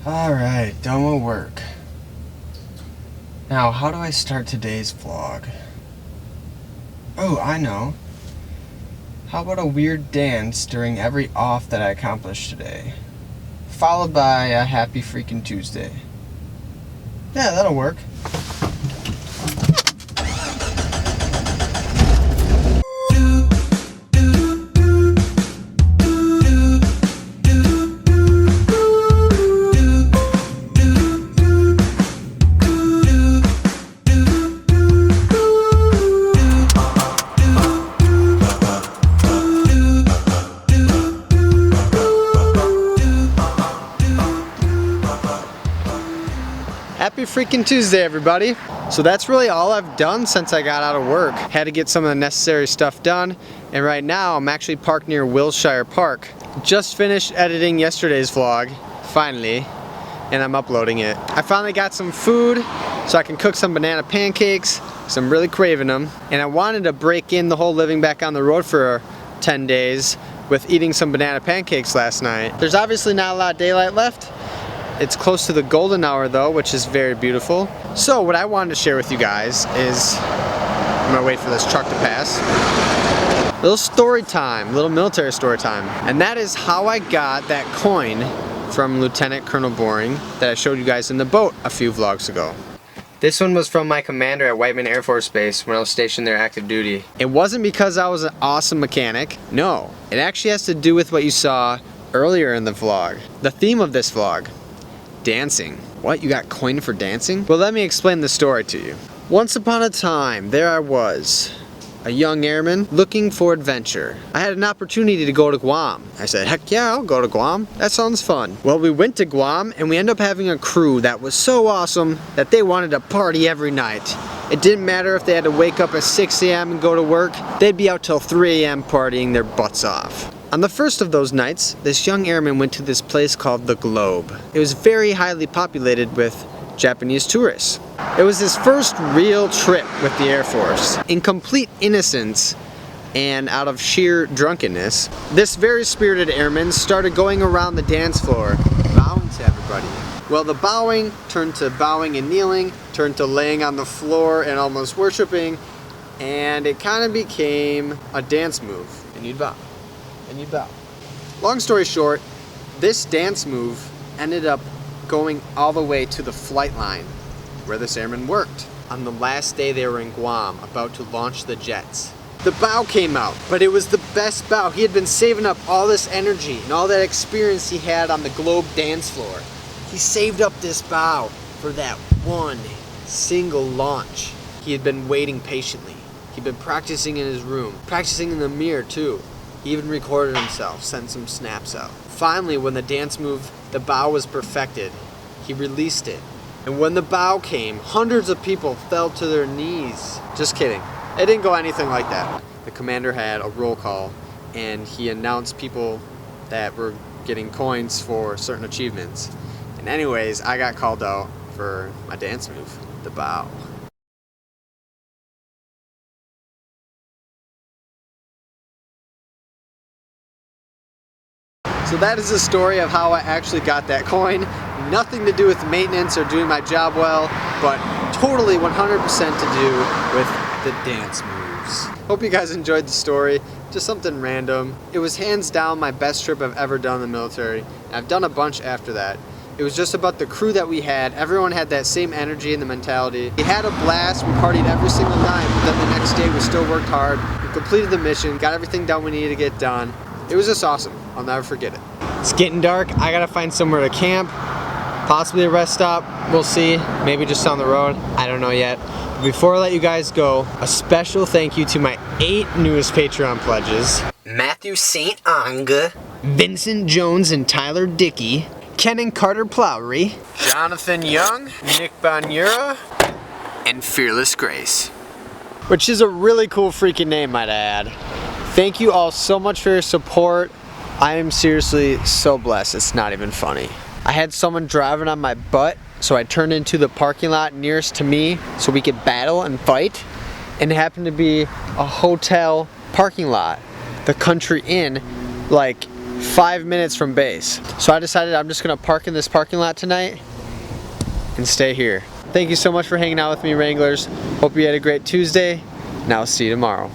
Alright, done with work. Now, how do I start today's vlog? Oh, I know. How about a weird dance during every off that I accomplished today? Followed by a happy freaking Tuesday. Yeah, that'll work. Happy freaking Tuesday, everybody. So that's really all I've done since I got out of work. Had to get some of the necessary stuff done, and right now I'm actually parked near Wilshire Park. Just finished editing yesterday's vlog, finally, and I'm uploading it. I finally got some food so I can cook some banana pancakes, because I'm really craving them, and I wanted to break in the whole living back on the road for 10 days with eating some banana pancakes last night. There's obviously not a lot of daylight left. It's close to the golden hour though, which is very beautiful. So what I wanted to share with you guys is, I'm gonna wait for this truck to pass. Little story time, little military story time. And that is how I got that coin from Lieutenant Colonel Boring that I showed you guys in the boat a few vlogs ago. This one was from my commander at Whiteman Air Force Base when I was stationed there active duty. It wasn't because I was an awesome mechanic. No, it actually has to do with what you saw earlier in the vlog. The theme of this vlog. Dancing. What, you got coin for dancing? Well, let me explain the story to you. Once upon a time, there I was, a young airman looking for adventure. I had an opportunity to go to Guam. I said, heck yeah, I'll go to Guam. That sounds fun. Well, we went to Guam and we ended up having a crew that was so awesome that they wanted to party every night. It didn't matter if they had to wake up at 6 a.m. and go to work, they'd be out till 3 a.m. partying their butts off. On the first of those nights, this young airman went to this place called the Globe. It was very highly populated with Japanese tourists. It was his first real trip with the Air Force. In complete innocence and out of sheer drunkenness, this very spirited airman started going around the dance floor, bowing to everybody. Well, the bowing turned to bowing and kneeling, turned to laying on the floor and almost worshiping, and it kind of became a dance move, and you'd bow. And you bow. Long story short, this dance move ended up going all the way to the flight line where this airman worked. On the last day they were in Guam, about to launch the jets. The bow came out, but it was the best bow. He had been saving up all this energy and all that experience he had on the Globe dance floor. He saved up this bow for that one single launch. He had been waiting patiently. He'd been practicing in his room, practicing in the mirror too. He even recorded himself, sent some snaps out. Finally, when the dance move, the bow was perfected, he released it. And when the bow came, hundreds of people fell to their knees. Just kidding. It didn't go anything like that. The commander had a roll call, and he announced people that were getting coins for certain achievements. And anyways, I got called out for my dance move, the bow. So that is the story of how I actually got that coin. Nothing to do with maintenance or doing my job well, but totally 100% to do with the dance moves. Hope you guys enjoyed the story. Just something random. It was hands down my best trip I've ever done in the military. I've done a bunch after that. It was just about the crew that we had. Everyone had that same energy and the mentality. We had a blast, we partied every single night, but then the next day we still worked hard. We completed the mission, got everything done we needed to get done. It was just awesome. I'll never forget it. It's getting dark. I gotta find somewhere to camp. Possibly a rest stop. We'll see. Maybe just down the road. I don't know yet. But before I let you guys go, a special thank you to my 8 newest Patreon pledges. Matthew St. Onga, Vincent Jones and Tyler Dickey, Ken and Carter Plowry, Jonathan Young, Nick Bonura, and Fearless Grace. Which is a really cool freaking name, might I add. Thank you all so much for your support. I am seriously so blessed, it's not even funny. I had someone driving on my butt, so I turned into the parking lot nearest to me so we could battle and fight. And it happened to be a hotel parking lot. The Country Inn, like 5 minutes from base. So I decided I'm just gonna park in this parking lot tonight and stay here. Thank you so much for hanging out with me, Wranglers. Hope you had a great Tuesday, and I'll see you tomorrow.